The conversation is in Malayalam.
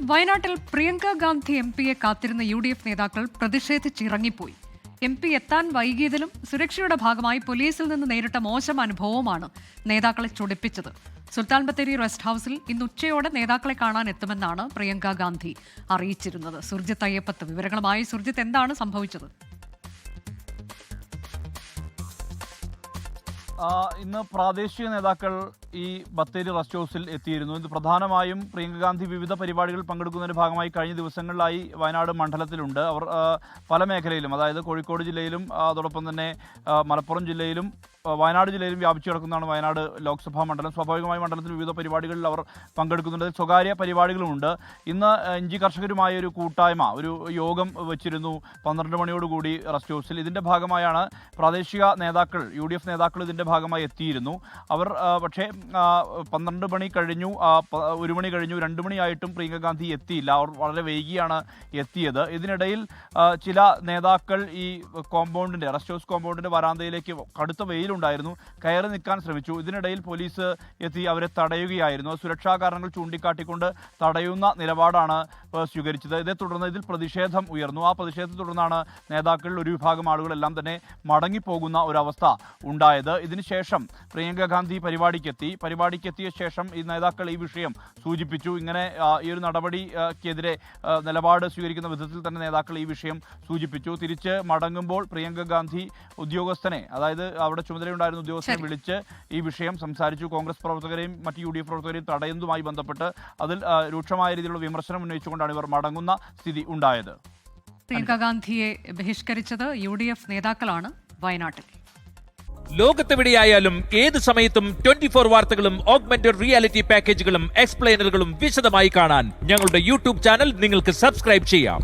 വയനാട്ടിൽ പ്രിയങ്ക ഗാന്ധി എംപിയെ കാത്തിരുന്ന UDF നേതാക്കൾ പ്രതിഷേധിച്ചിറങ്ങിപ്പോയി. MP എത്താൻ വൈകിയതിലും സുരക്ഷയുടെ ഭാഗമായി പോലീസിൽ നിന്ന് നേരിട്ട മോശം അനുഭവമാണ് നേതാക്കളെ ചൊടിപ്പിച്ചത്. സുൽത്താൻ ബത്തേരി റെസ്റ്റ് ഹൌസിൽ ഇന്ന് ഉച്ചയോടെ നേതാക്കളെ കാണാൻ എത്തുമെന്നാണ് പ്രിയങ്ക ഗാന്ധി അറിയിച്ചിരുന്നത്. സുർജിത്ത് അയ്യപ്പത്ത് വിവരങ്ങളുമായി. സുർജിത്ത്, എന്താണ് സംഭവിച്ചത്? ഇന്ന് പ്രാദേശിക നേതാക്കൾ ഈ ബത്തേരി റെസ്റ്റ് ഹൗസിൽ എത്തിയിരുന്നു. ഇത് പ്രധാനമായും പ്രിയങ്ക ഗാന്ധി വിവിധ പരിപാടികളിൽ പങ്കെടുക്കുന്നതിന്റെ ഭാഗമായി കഴിഞ്ഞ ദിവസങ്ങളിലായി വയനാട് മണ്ഡലത്തിലുണ്ട്. അവർ പല മേഖലയിലും, അതായത് കോഴിക്കോട് ജില്ലയിലും അതോടൊപ്പം തന്നെ മലപ്പുറം ജില്ലയിലും വയനാട് ജില്ലയിലും വ്യാപിച്ചു കിടക്കുന്നതാണ് വയനാട് ലോക്സഭാ മണ്ഡലം. സ്വാഭാവികമായി മണ്ഡലത്തിൽ വിവിധ പരിപാടികളിൽ അവർ പങ്കെടുക്കുന്നുണ്ട്. സ്വകാര്യ പരിപാടികളുമുണ്ട്. ഇന്ന് ഇഞ്ചി കർഷകരുമായ ഒരു കൂട്ടായ്മ, ഒരു യോഗം വെച്ചിരുന്നു 12 മണിയോടുകൂടി റെസ്റ്റ് ഹൗസിൽ. ഇതിൻ്റെ ഭാഗമായാണ് പ്രാദേശിക നേതാക്കൾ, UDF നേതാക്കൾ ഇതിൻ്റെ ഭാഗമായി എത്തിയിരുന്നു. അവർ പക്ഷേ 12 മണി കഴിഞ്ഞു, 1 മണി കഴിഞ്ഞു, 2 മണിയായിട്ടും പ്രിയങ്ക ഗാന്ധി എത്തിയില്ല. അവർ വളരെ വൈകിയാണ് എത്തിയത്. ഇതിനിടയിൽ ചില നേതാക്കൾ ഈ കോമ്പൗണ്ടിൻ്റെ, റെസ്റ്റ് ഹൗസ് കോമ്പൗണ്ടിൻ്റെ വരാന്തയിലേക്ക്, കടുത്ത വെയിലുണ്ടായിരുന്നു, കയറി നിൽക്കാൻ ശ്രമിച്ചു. ഇതിനിടയിൽ പോലീസ് എത്തി അവരെ തടയുകയായിരുന്നു. സുരക്ഷാ കാരണങ്ങൾ ചൂണ്ടിക്കാട്ടിക്കൊണ്ട് തടയുന്ന നിലപാടാണ് സ്വീകരിച്ചത്. ഇതേ തുടർന്ന് ഇതിൽ പ്രതിഷേധം ഉയർന്നു. ആ പ്രതിഷേധത്തെ തുടർന്നാണ് നേതാക്കളിൽ ഒരു വിഭാഗം ആളുകളെല്ലാം തന്നെ മടങ്ങിപ്പോകുന്ന ഒരവസ്ഥ ഉണ്ടായത്. ഇതിനുശേഷം പ്രിയങ്ക ഗാന്ധി പരിപാടിക്കെത്തിയ ശേഷം ഈ നേതാക്കൾ ഈ വിഷയം സൂചിപ്പിച്ചു. ഇങ്ങനെ ഈ ഒരു നടപടിക്കെതിരെ നിലപാട് സ്വീകരിക്കുന്ന വിധത്തിൽ തന്നെ നേതാക്കൾ ഈ വിഷയം സൂചിപ്പിച്ചു. തിരിച്ച് മടങ്ങുമ്പോൾ പ്രിയങ്ക ഗാന്ധി ഉദ്യോഗസ്ഥനെ, അതായത് അവിടെ ചുമതലയുണ്ടായിരുന്ന ഉദ്യോഗസ്ഥനെ വിളിച്ച് ഈ വിഷയം സംസാരിച്ചു. കോൺഗ്രസ് പ്രവർത്തകരെയും മറ്റ് UDF പ്രവർത്തകരെയും തടയുന്നതുമായി ബന്ധപ്പെട്ട് അതിൽ രൂക്ഷമായ രീതിയിലുള്ള വിമർശനം ഉന്നയിച്ചുകൊണ്ടാണ് ഇവർ മടങ്ങുന്ന സ്ഥിതി ഉണ്ടായത്. പ്രിയങ്ക ഗാന്ധിയെ ബഹിഷ്കരിച്ചത് UDF നേതാക്കളാണ് വയനാട്ടിൽ. ലോകത്തെവിടെയായാലും ഏത് സമയത്തും 24 വാർത്തകളും ഓഗ്മെന്റഡ് റിയാലിറ്റി പാക്കേജുകളും എക്സ്പ്ലെയിനറുകളും വിശദമായി കാണാൻ ഞങ്ങളുടെ YouTube ചാനൽ നിങ്ങൾക്ക് സബ്സ്ക്രൈബ് ചെയ്യാം.